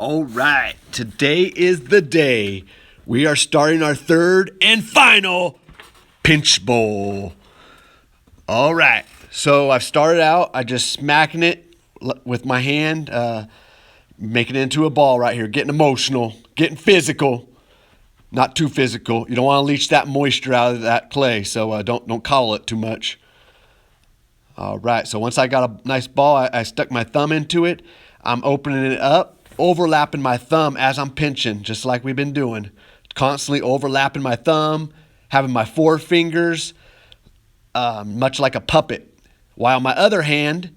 All right, today is the day. We are starting our third and final pinch bowl. All right, so I've started out, I just smacking it with my hand, making it into a ball right here, getting emotional, getting physical. Not too physical. You don't want to leach that moisture out of that clay, so don't coddle it too much. All right, so once I got a nice ball, I stuck my thumb into it. I'm opening it up, overlapping my thumb as I'm pinching, just like we've been doing. Constantly overlapping my thumb, having my forefingers, much like a puppet, while my other hand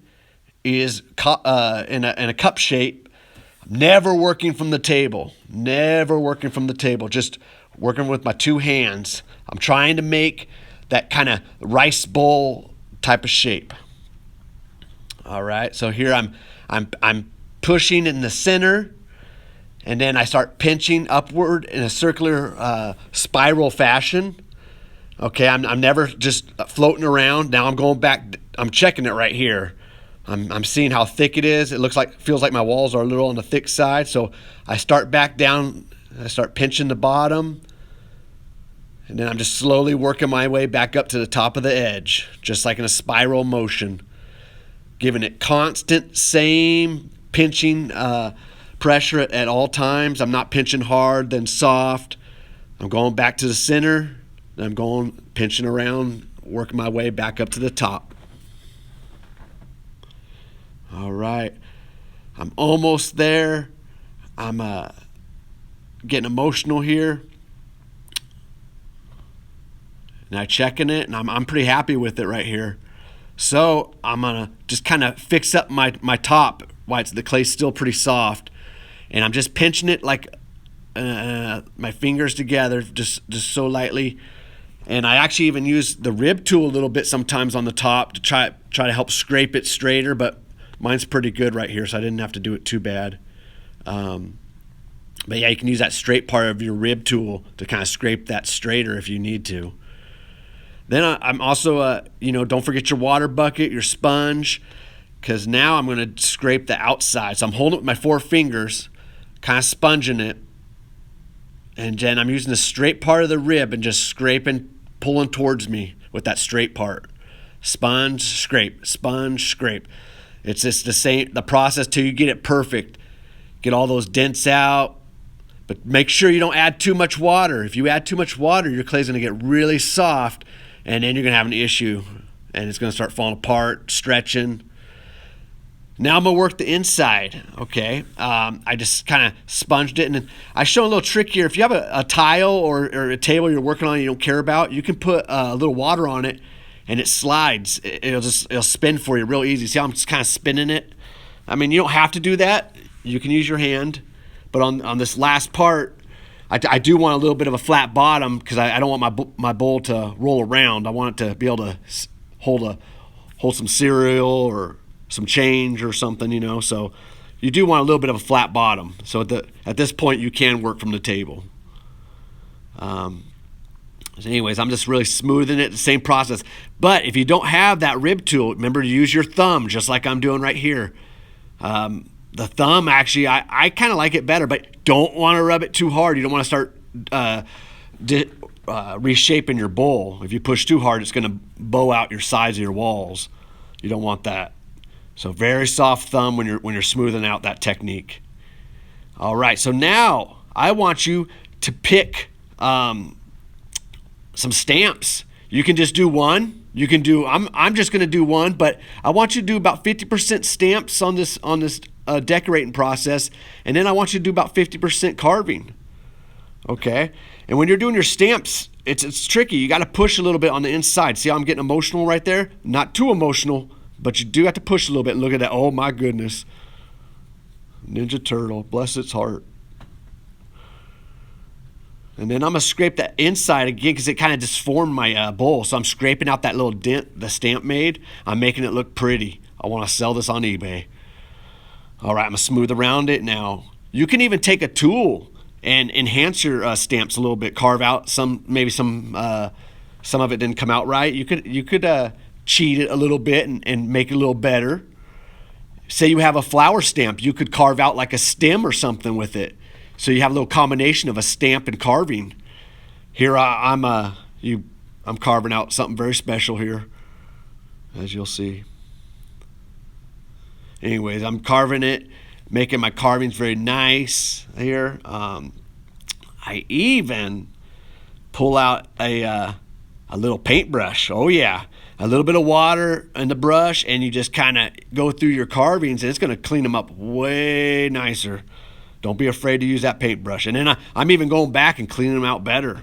is in a cup shape. Never working from the table. Just working with my two hands. I'm trying to make that kind of rice bowl type of shape. All right. So here I'm pushing in the center, and then I start pinching upward in a circular spiral fashion. Okay. I'm never just floating around. Now I'm going back. I'm checking it right here. I'm seeing how thick it is. It feels like my walls are a little on the thick side. So I start back down. I start pinching the bottom. And then I'm just slowly working my way back up to the top of the edge, just like in a spiral motion. Giving it constant, same pinching pressure at all times. I'm not pinching hard, then soft. I'm going back to the center. I'm going pinching around, working my way back up to the top. All right, I'm almost there. I'm getting emotional here. And I'm checking it, and I'm pretty happy with it right here. So I'm gonna just kind of fix up my top while the clay's still pretty soft, and I'm just pinching it like my fingers together, just so lightly. And I actually even use the rib tool a little bit sometimes on the top to try to help scrape it straighter, but mine's pretty good right here, so I didn't have to do it too bad. But yeah, you can use that straight part of your rib tool to kind of scrape that straighter if you need to. Then I'm also, don't forget your water bucket, your sponge, because now I'm going to scrape the outside. So I'm holding it with my four fingers, kind of sponging it, and then I'm using the straight part of the rib and just scraping, pulling towards me with that straight part. Sponge, scrape, sponge, scrape. It's just the process till you get it perfect. Get all those dents out, but make sure you don't add too much water. If you add too much water, your clay's going to get really soft, and then you're going to have an issue, and it's going to start falling apart, stretching. Now I'm going to work the inside, okay? I just kind of sponged it, and then I show a little trick here. If you have a tile or a table you're working on and you don't care about, you can put a little water on it, and it slides. It'll spin for you real easy. See how I'm just kind of spinning it? I mean, you don't have to do that. You can use your hand. But on this last part, I do want a little bit of a flat bottom because I don't want my bowl to roll around. I want it to be able to hold some cereal or some change or something, So you do want a little bit of a flat bottom. So at this point, you can work from the table. Anyways, I'm just really smoothing it, the same process. But if you don't have that rib tool, remember to use your thumb, just like I'm doing right here. The thumb, actually, I kind of like it better, but don't want to rub it too hard. You don't want to start reshaping your bowl. If you push too hard, it's going to bow out your sides of your walls. You don't want that. So very soft thumb when you're smoothing out that technique. All right, so now I want you to pick some stamps. You can just do one. You can do. I'm just going to do one, but I want you to do about 50% stamps on this decorating process, and then I want you to do about 50% carving. Okay, and when you're doing your stamps, it's tricky. You got to push a little bit on the inside. See how I'm getting emotional right there? Not too emotional, but you do have to push a little bit. And look at that. Oh my goodness, Ninja Turtle, bless its heart. And then I'm going to scrape that inside again because it kind of disformed my bowl. So I'm scraping out that little dent the stamp made. I'm making it look pretty. I want to sell this on eBay. All right, I'm going to smooth around it now. You can even take a tool and enhance your stamps a little bit. Carve out maybe some of it didn't come out right. You could cheat it a little bit and make it a little better. say you have a flower stamp, you could carve out like a stem or something with it. So you have a little combination of a stamp and carving. Here I'm carving out something very special here, as you'll see. Anyways, I'm carving it, making my carvings very nice here. I even pull out a little paintbrush. Oh yeah, a little bit of water in the brush, and you just kind of go through your carvings, and it's going to clean them up way nicer. Don't be afraid to use that paintbrush. And then I'm even going back and cleaning them out better.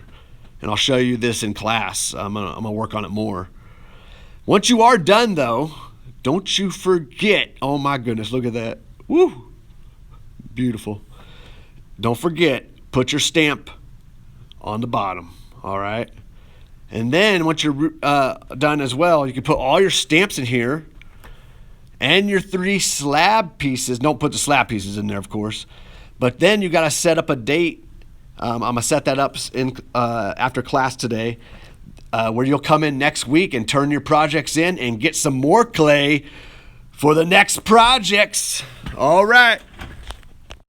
And I'll show you this in class. I'm gonna work on it more. Once you are done, though, don't you forget. Oh my goodness, look at that. Woo, beautiful. Don't forget, put your stamp on the bottom. All right. And then once you're done as well, you can put all your stamps in here and your 3 slab pieces. Don't put the slab pieces in there, of course. But then you got to set up a date. I'm going to set that up after class today, where you'll come in next week and turn your projects in and get some more clay for the next projects. All right.